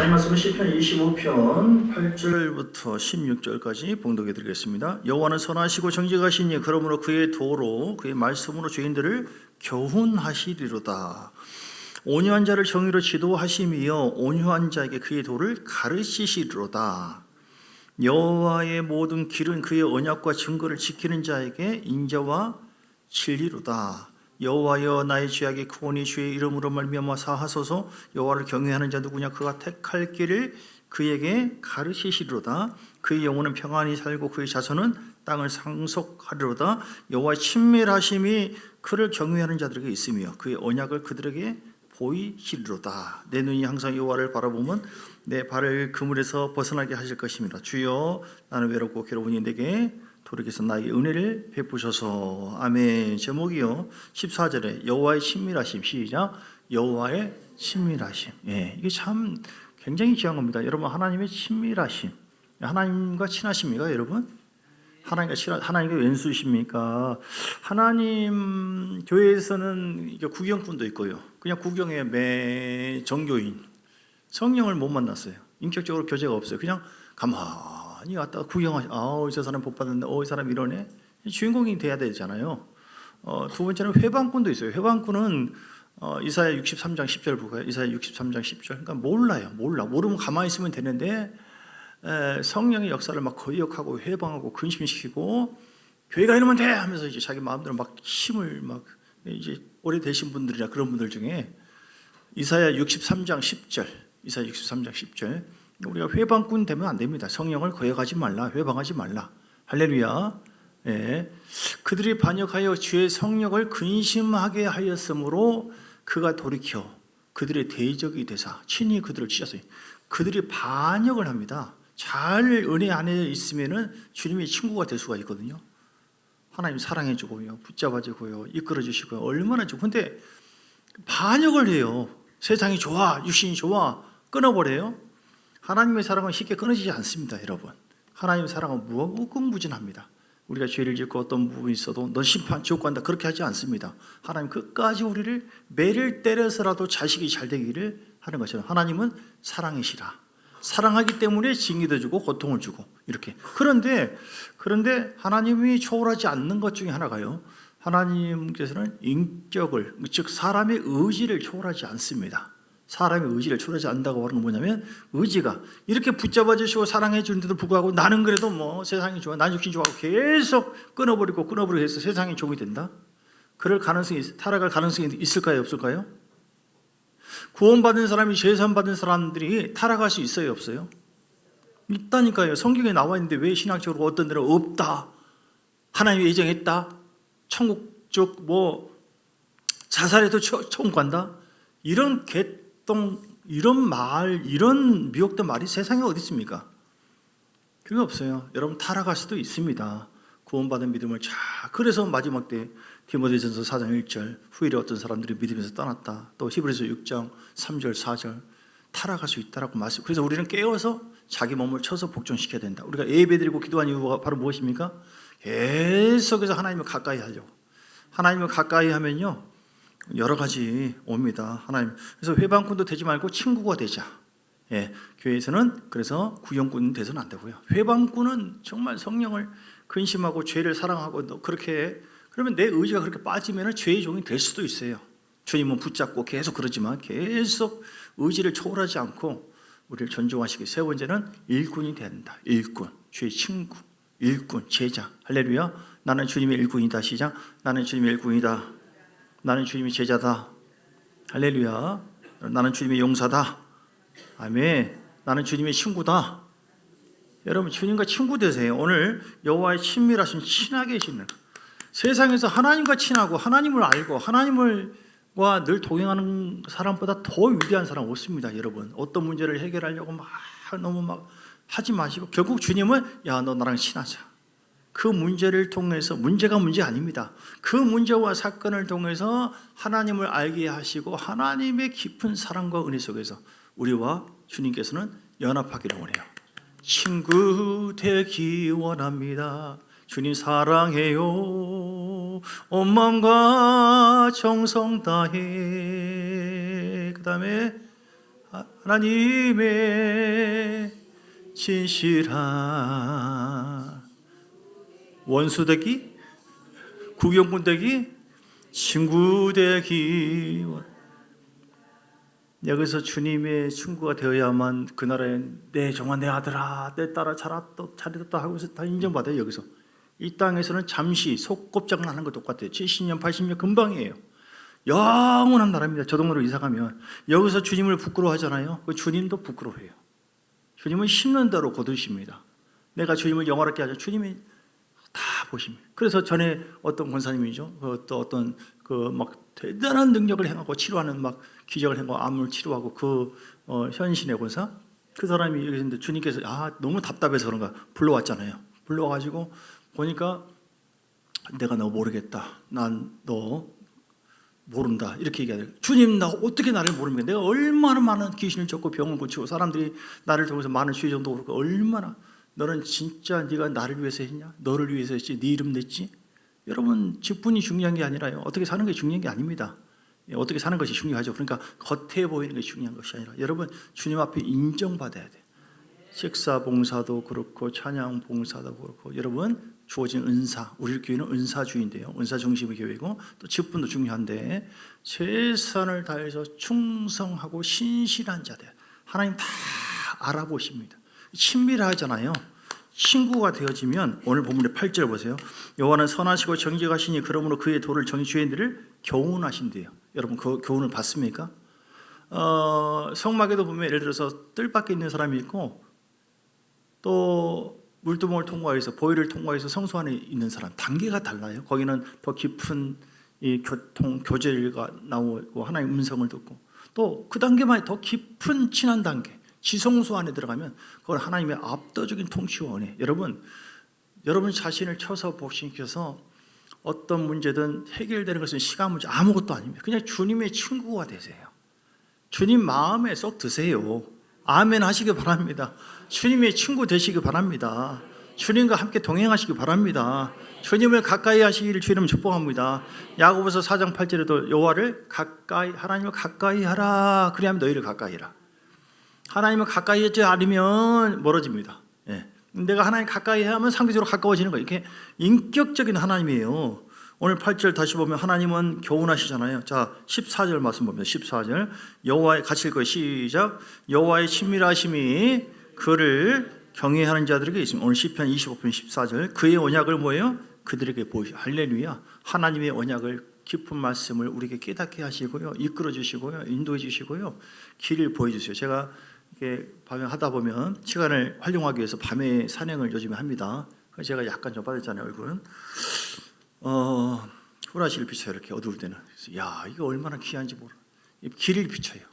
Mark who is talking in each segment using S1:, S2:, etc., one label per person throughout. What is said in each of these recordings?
S1: 하나님 말씀은 시편 25편 8절부터 16절까지 봉독해 드리겠습니다. 여호와는 선하시고 정직하시니 그러므로 그의 도로 그의 말씀으로 죄인들을 교훈하시리로다. 온유한 자를 정의로 지도하심이여 온유한 자에게 그의 도를 가르치시리로다. 여호와의 모든 길은 그의 언약과 증거를 지키는 자에게 인자와 진리로다. 여호와여 나의 죄악이 크오니 주의 이름으로 말미암아 사하소서. 여호와를 경외하는 자 누구냐? 그가 택할 길을 그에게 가르치시리로다. 그의 영혼은 평안히 살고 그의 자손은 땅을 상속하리로다. 여호와의 친밀하심이 그를 경외하는 자들에게 있으며 그의 언약을 그들에게 보이시리로다. 내 눈이 항상 여호와를 바라보면 내 발을 그물에서 벗어나게 하실 것입니다. 주여 나는 외롭고 괴로우니 내게 돌이켜서 나에게 은혜를 베푸셔서. 아멘. 제목이요 14절에 여호와의 친밀하심. 시작. 여호와의 친밀하심. 이게 참 굉장히 귀한 겁니다. 여러분, 하나님의 친밀하심. 하나님과 친하십니까 여러분? 하나님과 왼수십니까? 하나님 교회에서는 구경꾼도 있고요. 그냥 구경해요. 매 정교인. 성령을 못 만났어요. 인격적으로 교제가 없어요. 그냥 가만히 왔다가 구경하시. 저 사람 복 받았네. 이 사람 이러네. 주인공이 돼야 되잖아요. 두 번째는 회방꾼도 있어요. 회방꾼은 이사야 63장 10절 볼까요? 이사야 63장 10절. 그러니까 모르면 가만히 있으면 되는데 성령의 역사를 막 거역하고 회방하고 근심시키고 교회가 이러면 돼 하면서 이제 자기 마음대로 막 힘을 막 이제 오래되신 분들이나 그런 분들 중에 이사야 63장 10절. 이사야 63장 10절. 우리가 회방꾼 되면 안 됩니다. 성령을 거역하지 말라, 회방하지 말라. 할렐루야. 그들이 반역하여 주의 성령을 근심하게 하였으므로 그가 돌이켜 그들의 대적이 되사 친히 그들을 치셨어요. 그들이 반역을 합니다. 잘 은혜 안에 있으면은 주님의 친구가 될 수가 있거든요. 하나님 사랑해주고요, 붙잡아주고요, 이끌어주시고요, 얼마나 좋고. 근데 반역을 해요. 세상이 좋아, 육신이 좋아, 끊어버려요. 하나님의 사랑은 쉽게 끊어지지 않습니다, 여러분. 하나님의 사랑은 무궁무진합니다. 우리가 죄를 짓고 어떤 부분이 있어도 너 심판 지옥 간다 그렇게 하지 않습니다. 하나님 끝까지 우리를 매를 때려서라도 자식이 잘 되기를 하는 것처럼 하나님은 사랑이시라. 사랑하기 때문에 징계도 주고 고통을 주고 이렇게. 그런데 하나님이 초월하지 않는 것 중에 하나가요, 하나님께서는 인격을, 즉 사람의 의지를 초월하지 않습니다. 사람의 의지를 초월하지 않는다고 하는 건 뭐냐면, 의지가 이렇게 붙잡아 주시고 사랑해 주는데도 불구하고 나는 그래도 뭐 세상이 좋아, 난 육신이 좋아하고 계속 끊어버리고 해서 세상이 종이 된다. 그럴 가능성이, 타락할 가능성이 있을까요, 없을까요? 구원받은 사람이, 죄사함받은 사람들이 타락할 수 있어요, 없어요? 있다니까요. 성경에 나와 있는데 왜 신학적으로 어떤 데는 없다, 하나님이 예정했다, 천국 쪽 자살해도 천국 간다, 이런 이런 말, 이런 미혹된 말이 세상에 어디 있습니까? 그게 없어요. 여러분, 타락할 수도 있습니다. 구원받은 믿음을 그래서 마지막 때 디모데전서 4장 1절 후일에 어떤 사람들이 믿음에서 떠났다, 또 히브리서 6장 3절 4절 타락할 수 있다라고 말씀. 그래서 우리는 깨워서 자기 몸을 쳐서 복종시켜야 된다. 우리가 예배드리고 기도한 이유가 바로 무엇입니까? 계속해서 하나님을 가까이 하려고. 하나님을 가까이 하면요 여러 가지 옵니다. 하나님. 그래서 회방꾼도 되지 말고 친구가 되자. 교회에서는 그래서 구경꾼 돼서는 안 되고요. 회방꾼은 정말 성령을 근심하고 죄를 사랑하고 그렇게, 그러면 내 의지가 그렇게 빠지면 죄의 종이 될 수도 있어요. 주님은 붙잡고 계속 그러지만 계속 의지를 초월하지 않고 우리를 존중하시기. 세 번째는 일꾼이 된다. 일꾼, 주의 친구, 일꾼, 제자. 할렐루야. 나는 주님의 일꾼이다. 시작. 나는 주님의 일꾼이다. 나는 주님의 제자다. 할렐루야. 나는 주님의 용사다. 아멘. 나는 주님의 친구다. 여러분, 주님과 친구 되세요. 오늘 여호와의 친밀하신, 친하게 계시는, 세상에서 하나님과 친하고 하나님을 알고 하나님과 늘 동행하는 사람보다 더 위대한 사람 없습니다. 여러분, 어떤 문제를 해결하려고 너무 하지 마시고 결국 주님은 야, 너 나랑 친하자. 그 문제를 통해서, 문제가 문제 아닙니다. 그 문제와 사건을 통해서 하나님을 알게 하시고 하나님의 깊은 사랑과 은혜 속에서 우리와 주님께서는 연합하기를 원해요. 친구 되기 원합니다. 주님 사랑해요. 온 마음과 정성 다해. 그 다음에 하나님의 진실한 원수 되기, 구경꾼 되기, 친구 되기. 여기서 주님의 친구가 되어야만 그 나라에 내 종아 내 아들아 내 딸아 잘했다 하고서 다 인정받아요. 여기서 이 땅에서는 잠시 속곱작을 하는 것 똑같아요. 70년 80년 금방이에요. 영원한 나라입니다. 저 동네로 이사가면 여기서 주님을 부끄러워하잖아요. 그 주님도 부끄러워해요. 주님은 심는 대로 거두십니다. 내가 주님을 영화롭게 하죠. 주님이 다 보십니다. 그래서 전에 어떤 권사님이죠. 또 어떤 막 대단한 능력을 행하고 치료하는 막 기적을 행하고 암을 치료하고 현신의 권사 그 사람이 여기 있는데 주님께서 너무 답답해서 그런가 불러왔잖아요. 불러와가지고 보니까 내가 너 모르겠다. 난 너 모른다. 이렇게 얘기하더라고요. 주님 나 어떻게 나를 모릅니까? 내가 얼마나 많은 귀신을 쫓고 병을 고치고 사람들이 나를 통해서 많은 수혜정도 그렇고 얼마나 너는 진짜 네가 나를 위해서 했냐? 너를 위해서 했지? 네 이름 냈지? 여러분 직분이 중요한 게 아니라요. 어떻게 사는 게 중요한 게 아닙니다. 어떻게 사는 것이 중요하죠. 그러니까 겉에 보이는 게 중요한 것이 아니라 여러분 주님 앞에 인정받아야 돼요. 식사 봉사도 그렇고 찬양 봉사도 그렇고 여러분 주어진 은사, 우리 교회는 은사주의인데요. 은사 중심의 교회고 또 직분도 중요한데 최선을 다해서 충성하고 신실한 자들 하나님 다 알아보십니다. 친밀하잖아요. 친구가 되어지면 오늘 본문의 8절 보세요. 여호와는 선하시고 정직하시니 그러므로 그의 도를 정죄인들을 교훈하신대요. 여러분 그 교훈을 받습니까? 성막에도 보면 예를 들어서 뜰 밖에 있는 사람이 있고 또 물두멍을 통과해서 보일을 통과해서 성소 안에 있는 사람 단계가 달라요. 거기는 더 깊은 이 교제가 나오고 하나의 음성을 듣고 또 그 단계만 더 깊은 친한 단계 지성소 안에 들어가면 그건 하나님의 압도적인 통치와 은혜. 여러분 자신을 쳐서 복신시켜서 어떤 문제든 해결되는 것은 시간 문제 아무것도 아닙니다. 그냥 주님의 친구가 되세요. 주님 마음에 쏙 드세요. 아멘 하시기 바랍니다. 주님의 친구 되시기 바랍니다. 주님과 함께 동행하시기 바랍니다. 주님을 가까이 하시기를 주님 축복합니다. 야고보서 4장 8절에도 여호와를 가까이 하나님을 가까이 하라. 그래야 너희를 가까이 하라. 하나님을 가까이 하지 않으면 멀어집니다. 내가 하나님 가까이 해야 하면 상대적으로 가까워지는 거예요. 이렇게 인격적인 하나님이에요. 오늘 8절 다시 보면 하나님은 교훈하시잖아요. 자, 14절 말씀 보면 14절 여호와의 같이 읽어요. 시작. 여호와의 친밀하심이 그를 경외하는 자들에게 있습니다. 오늘 시편 25편 14절 그의 언약을 뭐예요? 그들에게 보이시. 할렐루야. 하나님의 언약을 깊은 말씀을 우리에게 깨닫게 하시고요. 이끌어 주시고요. 인도해 주시고요. 길을 보여 주세요. 제가 이렇게 밤에 하다 보면 시간을 활용하기 위해서 밤에 산행을 요즘에 합니다. 제가 약간 좀 빠졌잖아요. 얼굴은. 후라시를 비춰요. 이렇게 어두울 때는. 야, 이거 얼마나 귀한지 몰라. 길을 비춰요.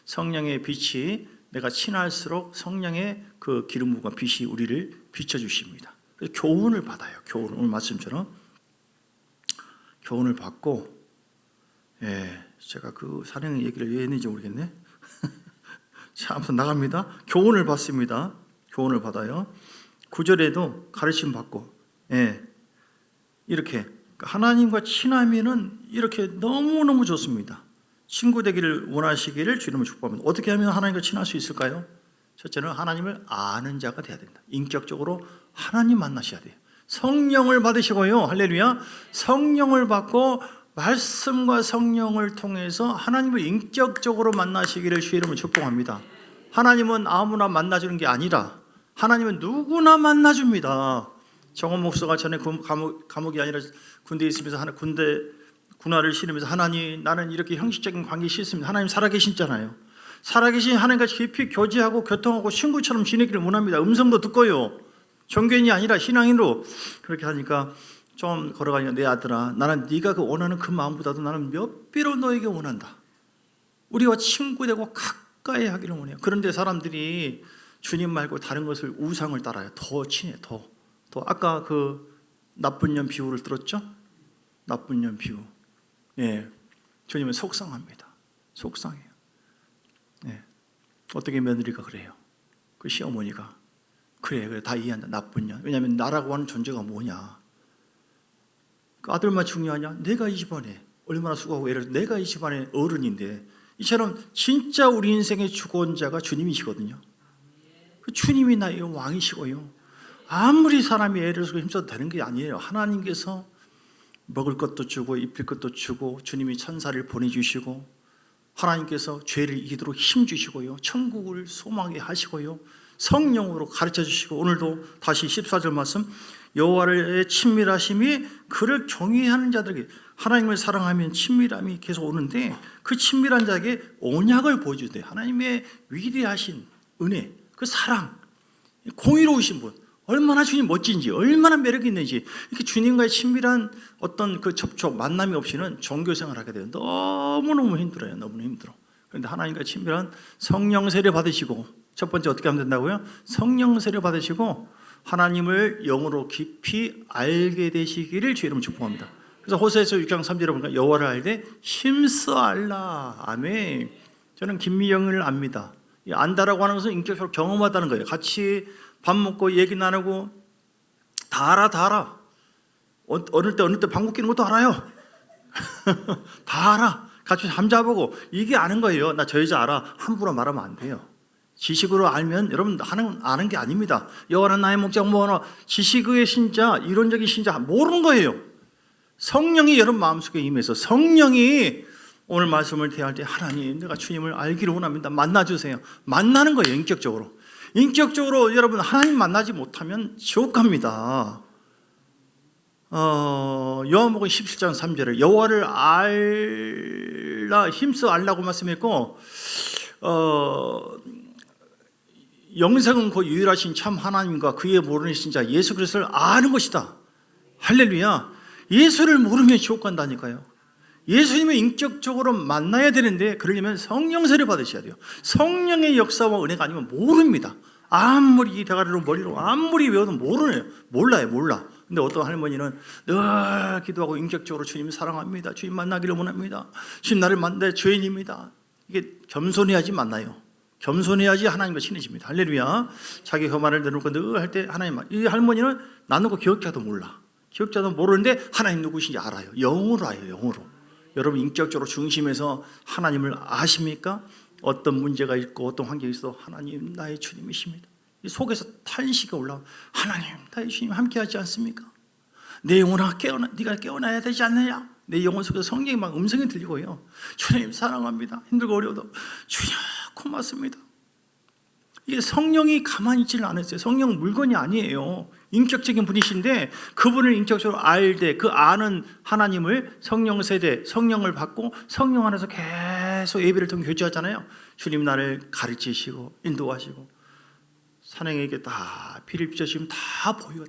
S1: 성령의 빛이 내가 친할수록 성령의 그 기름 부음과 빛이 우리를 비춰주십니다. 그래서 교훈을 받아요. 교훈. 오늘 말씀처럼 교훈을 받고, 제가 그 산행 얘기를 왜 했는지 모르겠네. 자, 아무튼 나갑니다. 교훈을 받습니다. 교훈을 받아요. 9절에도 가르침 받고, 이렇게 하나님과 친하면은 이렇게 너무너무 좋습니다. 친구 되기를 원하시기를 주님을 축복합니다. 어떻게 하면 하나님과 친할 수 있을까요? 첫째는 하나님을 아는 자가 돼야 된다. 인격적으로 하나님 만나셔야 돼요. 성령을 받으시고요. 할렐루야. 성령을 받고 말씀과 성령을 통해서 하나님을 인격적으로 만나시기를 주의 이름으로 축복합니다. 하나님은 아무나 만나주는 게 아니라 하나님은 누구나 만나줍니다. 정원 목사가 전에 감옥이 아니라 군대에 있으면서 군화를 신으면서 하나님 나는 이렇게 형식적인 관계 싫습니다. 하나님 살아계시잖아요. 살아계신 하나님과 깊이 교제하고 교통하고 친구처럼 지내기를 원합니다. 음성도 듣고요. 종교인이 아니라 신앙인으로 그렇게 하니까 좀 걸어가니까 내 아들아 나는 네가 그 원하는 그 마음보다도 나는 몇 배로 너에게 원한다. 우리와 친구되고 가까이 하기를 원해요. 그런데 사람들이 주님 말고 다른 것을 우상을 따라요. 더 친해. 더 아까 그 나쁜 년 비유를 들었죠? 나쁜 년 비유. 주님은 속상합니다. 속상해요. 어떻게 며느리가 그래요? 그 시어머니가 그래 다 이해한다. 나쁜 년. 왜냐하면 나라고 하는 존재가 뭐냐? 그 아들만 중요하냐? 내가 이 집안에 얼마나 수고하고 애를 내가 이 집안의 어른인데 이처럼 진짜 우리 인생의 주권자가 주님이시거든요. 그 주님이 나의 왕이시고요. 아무리 사람이 애를 쓰고 힘써도 되는 게 아니에요. 하나님께서 먹을 것도 주고 입힐 것도 주고, 주님이 천사를 보내주시고, 하나님께서 죄를 이기도록 힘주시고요, 천국을 소망하게 하시고요, 성령으로 가르쳐 주시고, 오늘도 다시 14절 말씀, 여호와의 친밀하심이 그를 경외하는 자들에게, 하나님을 사랑하면 친밀함이 계속 오는데 그 친밀한 자에게 언약을 보여주세요. 하나님의 위대하신 은혜, 그 사랑, 공의로우신 분, 얼마나 주님 멋진지, 얼마나 매력이 있는지, 이렇게 주님과의 친밀한 어떤 그 접촉, 만남이 없이는 종교생활을 하게 돼요. 너무너무 힘들어요. 너무너무 힘들어. 그런데 하나님과 친밀한 성령 세례 받으시고, 첫 번째 어떻게 하면 된다고요? 성령 세례 받으시고 하나님을 영으로 깊이 알게 되시기를 주의 이름으로 축복합니다. 그래서 호세아서 6장 3절에 보니까 여호와를 알되 힘써 알라. 아멘. 저는 김미영을 압니다. 안다라고 하는 것은 인격적으로 경험하다는 거예요. 같이 밥 먹고 얘기 나누고 다 알아. 어느 때 방귀 뀌는 것도 알아요. 다 알아. 같이 잠자보고 이게 아는 거예요. 나 저 여자 알아. 함부로 말하면 안 돼요. 지식으로 알면 여러분 아는 게 아닙니다. 여호와는 나의 목자, 뭐하나 지식의 신자, 이론적인 신자 모르는 거예요. 성령이 여러분 마음속에 임해서, 성령이 오늘 말씀을 대할 때 하나님, 내가 주님을 알기를 원합니다. 만나주세요. 만나는 거예요. 인격적으로 여러분 하나님 만나지 못하면 지옥 갑니다. 요한복음 17장 3절에 여호와를 알라, 힘써 알라고 말씀했고, 영생은 그 유일하신 참 하나님과 그의 모르는 신자 예수 그리스도를 아는 것이다. 할렐루야. 예수를 모르면 지옥 간다니까요. 예수님을 인격적으로 만나야 되는데, 그러려면 성령 세례 받으셔야 돼요. 성령의 역사와 은혜가 아니면 모릅니다. 아무리 이 대가리로 머리로 아무리 외워도 몰라요. 근데 어떤 할머니는 늘 기도하고 인격적으로 주님 사랑합니다, 주님 만나기를 원합니다, 주님 나를 만나 죄인입니다. 이게 겸손해야지 만나요. 겸손해야지 하나님과 친해집니다. 할렐루야. 자기 혐한을 내놓고 늘 할 때 하나님, 이 할머니는 나누고 기억자도 몰라. 기억자도 모르는데 하나님 누구신지 알아요. 영으로 알아요. 영으로. 여러분 인격적으로 중심에서 하나님을 아십니까? 어떤 문제가 있고 어떤 환경이 있어, 하나님 나의 주님이십니다. 이 속에서 탄식이 올라오고, 하나님 나의 주님 함께하지 않습니까? 내 영혼아 네가 깨어나야 되지 않느냐? 내 영혼 속에서 성령이 막 음성이 들리고요, 주님 사랑합니다, 힘들고 어려워도 주님 고맙습니다. 이게 성령이 가만히 있지는 않았어요. 성령은 물건이 아니에요. 인격적인 분이신데 그분을 인격적으로 알되, 그 아는 하나님을 성령 세대, 성령을 받고 성령 안에서 계속 예배를 통해 교제하잖아요. 주님 나를 가르치시고 인도하시고 산행에게 다 피를 비춰주시면 다 보여.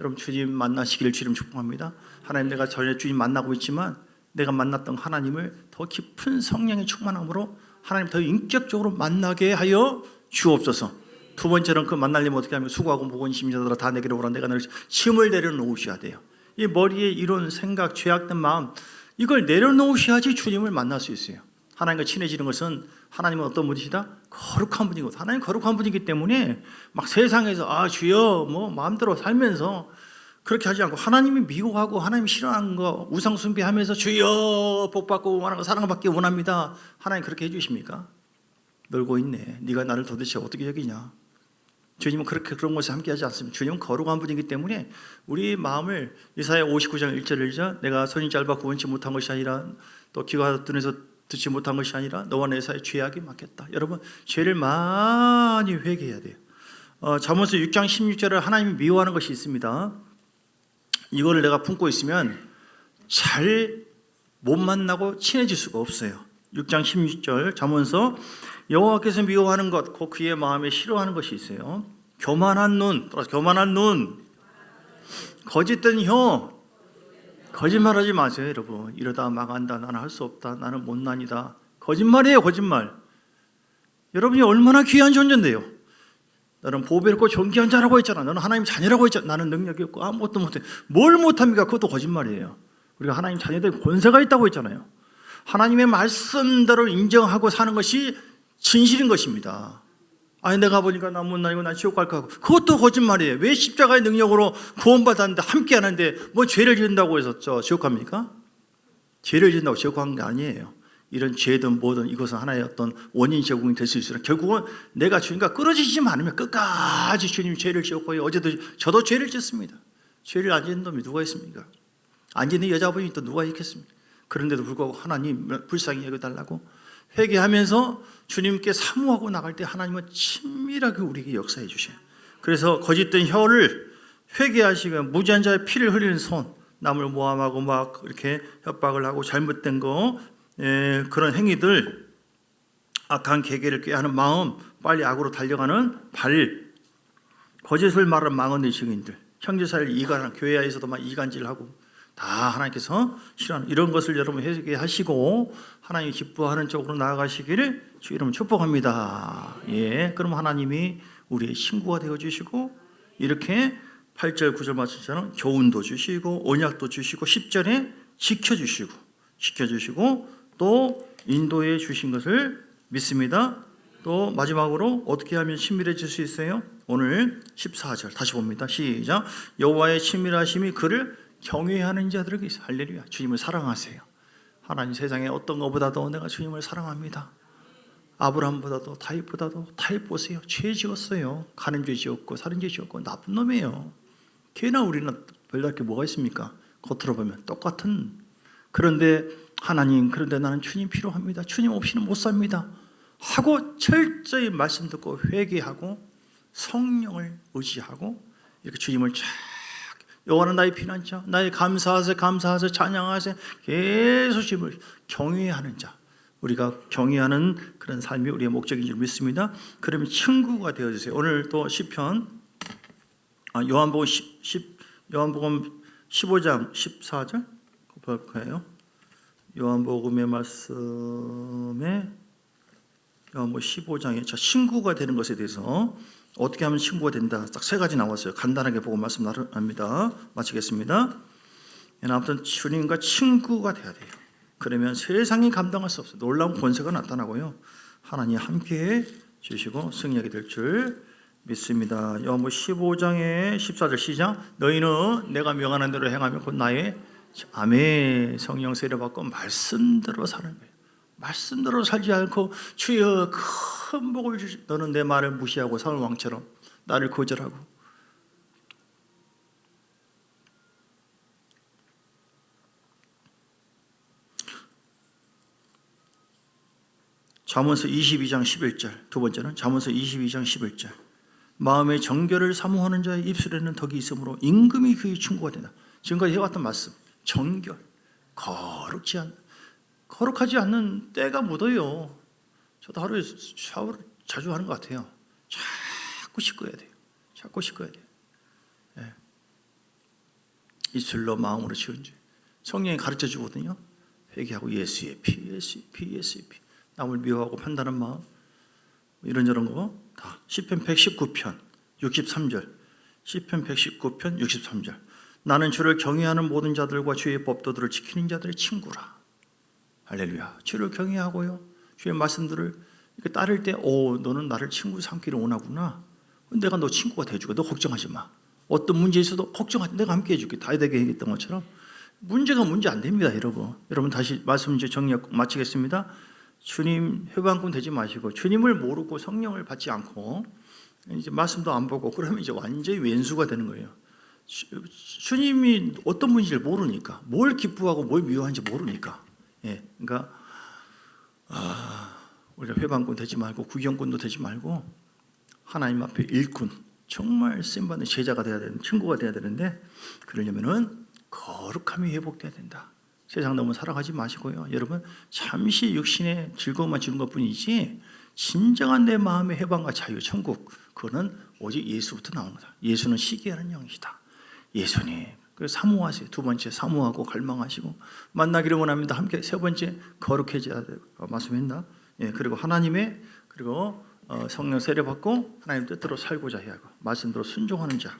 S1: 여러분 주님 만나시기를 주님 축복합니다. 하나님, 내가 전에 주님 만나고 있지만 내가 만났던 하나님을 더 깊은 성령의 충만함으로 하나님 더 인격적으로 만나게 하여 주옵소서. 두 번째는 그 만나려면 어떻게 하면 수고하고 무거운 짐자들아 다 내게로 오라, 내가 너를 짐을 내려놓으셔야 돼요. 이 머리에 이런 생각, 죄악된 마음, 이걸 내려놓으셔야지 주님을 만날 수 있어요. 하나님과 친해지는 것은, 하나님은 어떤 분이시다? 거룩한 분이고, 하나님 거룩한 분이기 때문에 막 세상에서 주여 뭐 마음대로 살면서 그렇게 하지 않고, 하나님이 미워하고 하나님 싫어하는 거 우상 숭배하면서 주여 복받고 원하고 사랑받기 원합니다, 하나님 그렇게 해주십니까? 놀고 있네. 네가 나를 도대체 어떻게 여기냐? 주님은 그런 것에 함께하지 않습니다. 주님은 거룩한 분이기 때문에 우리 마음을, 이사야 59장 1절을 읽자. 내가 손이 짧아 구원치 못한 것이 아니라, 또 귀가 둔해서 듣지 못한 것이 아니라 너와 내 사이에 죄악이 많겠다. 여러분 죄를 많이 회개해야 돼요. 잠언서 6장 16절에 하나님이 미워하는 것이 있습니다. 이거를 내가 품고 있으면 잘 못 만나고 친해질 수가 없어요. 6장 16절 잠언서, 여호와께서 미워하는 것, 곧 그의 마음에 싫어하는 것이 있어요. 교만한 눈, 거짓된 혀. 거짓말하지 마세요, 여러분. 이러다 망한다, 나는 할 수 없다, 나는 못난이다. 거짓말이에요, 거짓말. 여러분이 얼마나 귀한 존재인데요. 너는 보배롭고 존귀한 자라고 했잖아. 너는 하나님 자녀라고 했잖아. 나는 능력이 없고 아무것도 못해. 뭘 못합니까? 그것도 거짓말이에요. 우리가 하나님 자녀들 권세가 있다고 했잖아요. 하나님의 말씀대로 인정하고 사는 것이 진실인 것입니다. 내가 보니까 나 못나이고 난 지옥 갈까 하고, 그것도 거짓말이에요. 왜 십자가의 능력으로 구원받았는데 함께 하는데 뭐 죄를 지은다고 해서 지옥 갑니까? 죄를 지은다고 지옥 가는 게 아니에요. 이런 죄든 뭐든 이것은 하나의 어떤 원인 제공이 될 수 있으나 결국은 내가 주님과 끊어지지 않으면 끝까지 주님 죄를 지었고요. 어제도 저도 죄를 짓습니다. 죄를 안 짓는 놈이 누가 있습니까? 안 짓는 여자분이 또 누가 있겠습니까? 그런데도 불구하고 하나님 불쌍히 여겨달라고 회개하면서 주님께 사모하고 나갈 때 하나님은 친밀하게 우리에게 역사해 주셔요. 그래서 거짓된 혀를 회개하시고 무지한 자의 피를 흘리는 손, 남을 모함하고 막 이렇게 협박을 하고 잘못된 거 그런 행위들, 악한 계계를 꾀하는 마음, 빨리 악으로 달려가는 발, 거짓을 말하는 망언의 증인들, 형제사이를 이간하는, 교회 안에서도 막 이간질하고 다 하나님께서 싫어하는 이런 것을 여러분 회개하시고 하나님이 기뻐하는 쪽으로 나아가시기를 주 이름 축복합니다. 예, 그럼 하나님이 우리의 친구가 되어주시고 이렇게 8절 9절 말씀처럼 교훈도 주시고 언약도 주시고 10절에 지켜주시고 또 인도해 주신 것을 믿습니다. 또 마지막으로 어떻게 하면 친밀해질 수 있어요? 오늘 14절 다시 봅니다. 시작. 여호와의 친밀하심이 그를 경외하는 자들에게 있어요. 할렐루야. 주님을 사랑하세요. 하나님 세상에 어떤 것보다도 내가 주님을 사랑합니다. 아브라함보다도 다윗 보세요. 죄 지었어요. 가늠 죄 지었고 살인 죄 지었고 나쁜 놈이에요. 걔나 우리는 별다를 게 뭐가 있습니까? 겉으로 보면 똑같은. 그런데 하나님, 그런데 나는 주님 필요합니다. 주님 없이는 못 삽니다 하고 철저히 말씀 듣고 회개하고 성령을 의지하고 이렇게 주님을 쫙, 여호와는 나의 피난처, 나의 감사하세 찬양하세, 계속 주님을 경외하는 자, 우리가 경외하는 그런 삶이 우리의 목적인 줄 믿습니다. 그러면 친구가 되어주세요. 오늘 또 시편 요한복음 15장 14절 볼까요? 요한복음의 말씀에 요한복음 15장에 친구가 되는 것에 대해서 어떻게 하면 친구가 된다. 딱 세 가지 나왔어요. 간단하게 보고 말씀합니다. 마치겠습니다. 아무튼 주님과 친구가 돼야 돼요. 그러면 세상이 감당할 수 없어요. 놀라운 권세가 나타나고요. 하나님 함께해 주시고 승리하게 될 줄 믿습니다. 요한복음 15장의 14절 시작. 너희는 내가 명하는 대로 행하면 곧 나의 아멘. 성령 세례 받고 말씀대로 사는 거예요. 말씀대로 살지 않고 주여 큰 복을 주시. 너는 내 말을 무시하고 사울 왕처럼 나를 거절하고. 잠언서 22장 11절. 두 번째는 잠언서 22장 11절. 마음의 정결을 사모하는 자의 입술에는 덕이 있으므로 임금이 그의 친구가 된다. 지금까지 해왔던 말씀. 정결, 거룩하지 않는 때가 묻어요. 저도 하루에 샤워를 자주 하는 것 같아요. 자꾸 씻어야 돼요. 예. 입술로 마음으로 지은 죄. 성령이 가르쳐 주거든요. 회개하고 예수의 피. 남을 미워하고 판단하는 마음, 이런저런 거 다. 시편 119편 63절. 시편 119편 63절. 나는 주를 경외하는 모든 자들과 주의 법도들을 지키는 자들의 친구라. 할렐루야. 주를 경외하고요. 주의 말씀들을 이렇게 따를 때, 너는 나를 친구 삼기를 원하구나. 내가 너 친구가 돼줄게. 너 걱정하지 마. 어떤 문제 있어도 걱정하지. 내가 함께 해줄게. 다윗에게 얘기했던 것처럼 문제가 문제 안 됩니다, 여러분. 여러분 다시 말씀 이제 정리하고 마치겠습니다. 주님 회방꾼 되지 마시고 주님을 모르고 성령을 받지 않고 이제 말씀도 안 보고 그러면 이제 완전히 왼수가 되는 거예요. 주님이 어떤 분인지를 모르니까, 뭘 기뻐하고 뭘 미워하는지 모르니까. 예, 그러니까 우리가 회방꾼 되지 말고 구경꾼도 되지 말고 하나님 앞에 일꾼, 정말 쓰임받는 제자가 돼야 되는, 친구가 돼야 되는데 그러려면은 거룩함이 회복돼야 된다. 세상 너무 살아가지 마시고요. 여러분 잠시 육신의 즐거움만 주는 것뿐이지 진정한 내 마음의 해방과 자유, 천국, 그거는 오직 예수부터 나오는 거다. 예수는 시기하는 영이시다. 예수님, 그래서 사모하세요. 두 번째 사모하고 갈망하시고 만나기를 원합니다. 함께 세 번째 거룩해져야 돼요. 말씀했나? 예, 그리고 하나님의 그리고 성령 세례 받고 하나님 뜻대로 살고자 해야 하고 말씀대로 순종하는 자,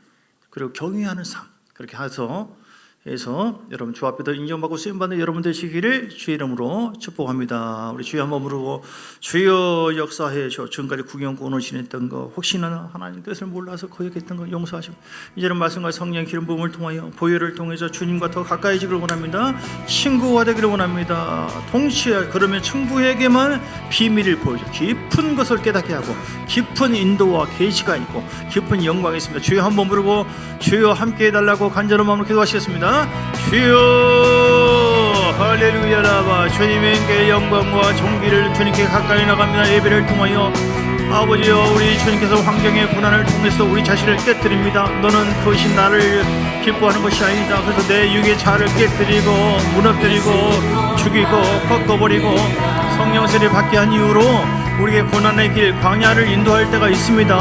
S1: 그리고 경외하는 삶, 그렇게 해서 해서 여러분 주 앞에도 인정받고 쓰임받는 여러분 되시기를 주의 이름으로 축복합니다. 우리 주여 한번 부르고 주여 역사해 줘. 지금까지 구경꾼을 지냈던 거 혹시나 하나님 뜻을 몰라서 거역했던 거 용서하시고 이제는 말씀과 성령 기름 부음을 통하여 보혈을 통해서 주님과 더 가까이지기를 원합니다. 친구가 되기를 원합니다. 동시에 그러면 친구에게만 비밀을 보여줘 깊은 것을 깨닫게 하고 깊은 인도와 계시가 있고 깊은 영광이 있습니다. 주여 한번 부르고 주여 함께 해달라고 간절한 마음으로 기도하시겠습니다. 주여 할렐루야 라바 주님께 영광과 존귀를 주님께 가까이 나갑니다. 예배를 통하여 아버지여 우리 주님께서 환경의 고난을 통해서 우리 자신을 깨뜨립니다. 너는 그것이 나를 기뻐하는 것이 아니다. 그래서 내 육의 자를 깨뜨리고 무너뜨리고 죽이고 꺾어버리고 성령 세례 받게 한 이후로 우리에게 고난의 길 광야를 인도할 때가 있습니다.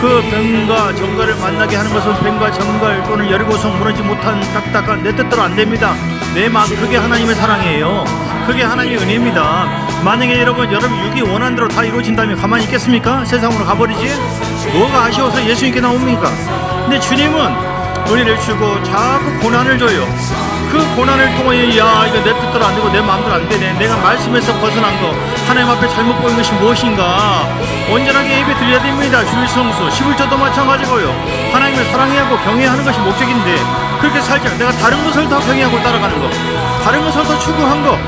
S1: 그 뱀과 정갈을 만나게 하는 것은 뱀과 정갈 또는 여리고성 무너지지 못한 딱딱한 내 뜻대로 안 됩니다. 내 마음 그게 하나님의 사랑이에요. 그게 하나님의 은혜입니다. 만약에 여러분 육이 원하는 대로 다 이루어진다면 가만히 있겠습니까? 세상으로 가버리지? 뭐가 아쉬워서 예수님께 나옵니까? 근데 주님은 은혜를 주고 자꾸 고난을 줘요. 그 고난을 통하여 야 이거 내 뜻대로 안 되고 내 마음대로 안 되네. 내가 말씀에서 벗어난 거 하나님 앞에 잘못 보인 것이 무엇인가 온전하게 예배 드려야 됩니다. 주일 성수 11조도 마찬가지고요. 하나님을 사랑해하고 경외하는 것이 목적인데 그렇게 살지 않아. 내가 다른 것을 더 경외하고 따라가는 거 다른 것을 더 추구한 거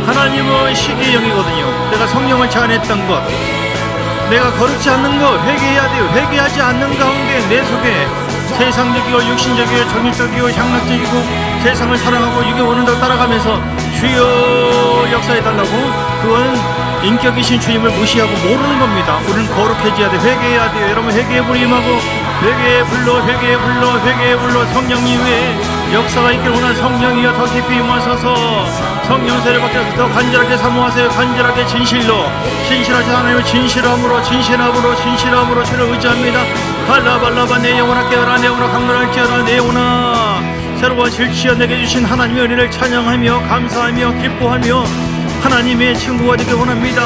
S1: 하나님은 시기의 영이거든요. 내가 성령을 제한했던 것 내가 거룩지 않는 거 회개해야 돼요. 회개하지 않는 가운데 내 속에 세상적이고 육신적이고 정욕적이고 향락적이고 세상을 사랑하고 육의 원한을 따라가면서 주여 역사해달라고 그건 인격이신 주님을 무시하고 모르는 겁니다. 우리는 거룩해져야 돼. 회개해야 돼요. 여러분 회개의 불이 임하고 회개의 불로 회개의 불로 회개의 불로 성령님의 역사가 있길 원하는 성령이여 더 깊이 임하소서. 성령 세례 받게 더 간절하게 사모하세요. 간절하게 진실로 진실하지 않아요. 진실함으로 주를 의지합니다. 발라발라바 내 영혼아 깨어라 내 영혼아 강건할지어라 내 영혼아 새로운 질치어 내게 주신 하나님의 은혜를 찬양하며 감사하며 기뻐하며 하나님의 친구가 되길 원합니다.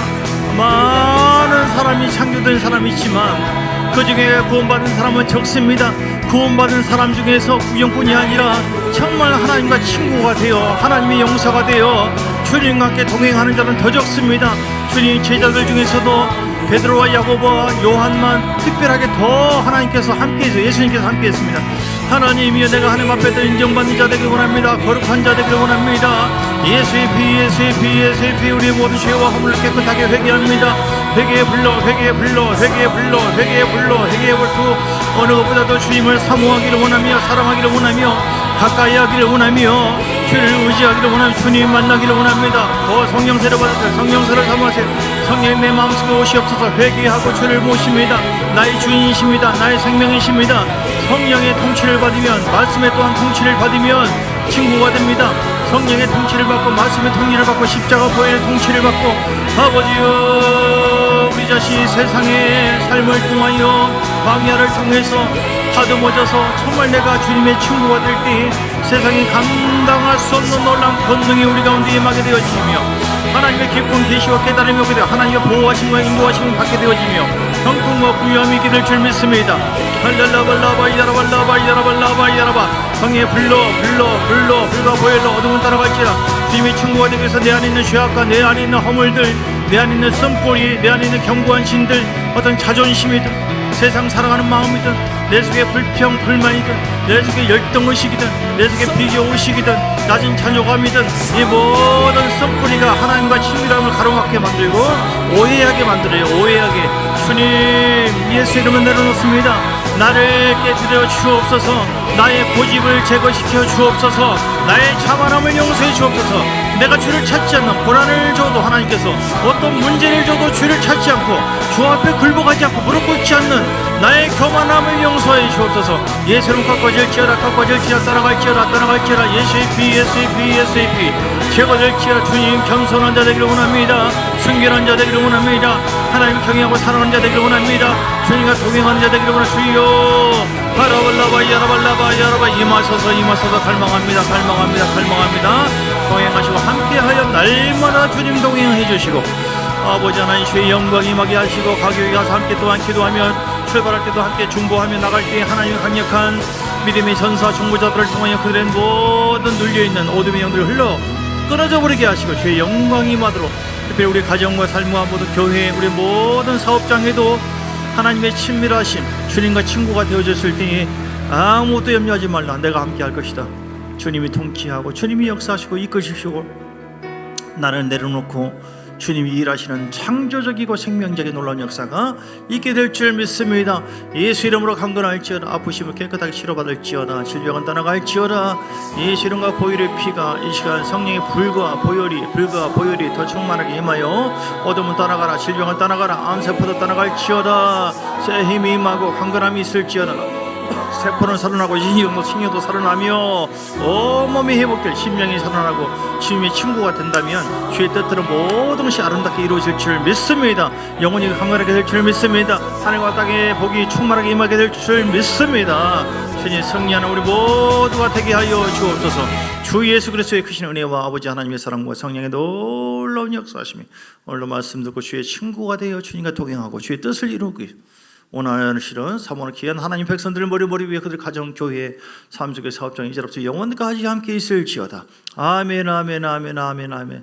S1: 많은 사람이 창조된 사람이 있지만 그 중에 구원받은 사람은 적습니다. 구원받은 사람 중에서 구경꾼이 아니라 정말 하나님과 친구가 되어 하나님의 용사가 되어 주님과 함께 동행하는 자는 더 적습니다. 주님 제자들 중에서도 베드로와 야고보와 요한만 특별하게 더 하나님께서 함께해서 예수님께서 함께했습니다. 하나님이여 내가 하나님 앞에서 인정받는 자 되길 원합니다. 거룩한 자 되길 원합니다. 예수의 피 우리 모든 죄와 허물을 깨끗하게 회개합니다. 회개의 불로 어느 것보다도 주님을 사모하기를 원하며 사랑하기를 원하며 가까이 하기를 원하며 주를 의지하기를 원하며 주님 만나기를 원합니다. 더 성령 세례 받으세요. 성령 세례를 사모하세요. 성령 내 마음속에 오시옵소서. 회개하고 주를 모십니다. 나의 주인이십니다. 나의 생명이십니다. 성령의 통치를 받으면 말씀의 또한 통치를 받으면 친구가 됩니다. 성령의 통치를 받고 말씀의 통치를 받고 십자가 보혈의 통치를 받고 아버지여 우리 자신이 세상의 삶을 통하여 광야를 통해서 다듬어져서 정말 내가 주님의 친구가 될 때 세상이 감당할 수 없는 놀라운 권능이 우리 가운데 임하게 되어지며 하나님의 깊은 계시와 깨달음이 오게 되어 하나님의 보호하심과 인도하심을 받게 되어지며 형통과 부유함이 있게 될 줄 믿습니다. 할랄라발라바 성의 불과 보혈로 어둠을 따라갈지라 주님의 친구가 되기 위해서 내 안에 있는 죄악과 내 안에 있는 허물들 내 안에 있는 썸꼬리 내 안에 있는 견고한 신들 어떤 자존심이든 세상 사랑하는 마음이든 내 속에 불평 불만이든 내 속에 열등의식이든 내 속에 비교의식이든 낮은 자존감이든 이 모든 썸꼬리가 하나님과 친밀함을 가로막게 만들고 오해하게 만들어요. 오해하게 주님 예수 이름을 내려놓습니다. 나를 깨뜨려 주옵소서. 나의 고집을 제거시켜 주옵소서. 나의 자만함을 용서해 주옵소서. 내가 주를 찾지 않는 고난을 줘도 하나님께서 어떤 문제를 줘도 주를 찾지 않고 주 앞에 굴복하지 않고 무릎 꿇지 않는 나의 교만함을 용서해 주옵소서. 예수는 꺾어질지어다 따라갈지어다 예수의 피 제거될지어다. 주님 겸손한 자 되기를 원합니다. 순결한 자 되기를 원합니다. 하나님 경외하고 사랑하는 자 되기를 원합니다. 주님과 동행하는 자 되기를 원합니다. 주여 야라발라바 임하소서 갈망합니다. 동행하시고 함께하여 날마다 주님 동행해 주시고 아버지 하나님 주의 영광 임하게 하시고 가교에 가서 함께 또한 기도하며 출발할 때도 함께 중보하며 나갈 때 하나님의 강력한 믿음의 전사 중보자들을 통하여 그들의 모든 눌려있는 어둠의 영들을 흘러 끊어져 버리게 하시고 주의 영광이 임하도록, 특별히 우리 가정과 삶과 모든 교회, 우리 모든 사업장에도 하나님의 친밀하심, 주님과 친구가 되어졌을 때에 아무것도 염려하지 말라. 내가 함께 할 것이다. 주님이 통치하고 주님이 역사하시고 이끄시고 나를 내려놓고 주님이 일하시는 창조적이고 생명적인 놀라운 역사가 있게 될 줄 믿습니다. 예수 이름으로 강건할지어다. 아프심을 깨끗하게 치료받을지어다. 질병은 떠나갈지어다. 예수 이름과 보혈의 피가 이 시간 성령의 불과 보혈이 더 충만하게 임하여 어둠은 떠나가라, 질병은 떠나가라, 암세포도 떠나갈지어다. 새 힘이 임하고 강건함이 있을지어다. 세포는 살아나고 신경도 살아나며 온몸이 회복될, 심령이 살아나고 주님의 친구가 된다면 주의 뜻대로 모든 것이 아름답게 이루어질 줄 믿습니다. 영혼이 강건하게 될 줄 믿습니다. 하늘과 땅에 복이 충만하게 임하게 될 줄 믿습니다. 주님 승리하는 우리 모두가 되게 하여 주옵소서. 주 예수 그리스도의 크신 은혜와 아버지 하나님의 사랑과 성령의 놀라운 역사하심이 오늘도 말씀 듣고 주의 친구가 되어 주님과 동행하고 주의 뜻을 이루기 오늘 실은 사모는 귀한 하나님 백성들을 머리 위에 그들 가정, 교회, 삶 속의 사업장, 이제로부터 영원까지 함께 있을지어다. 아멘, 아멘, 아멘, 아멘, 아멘.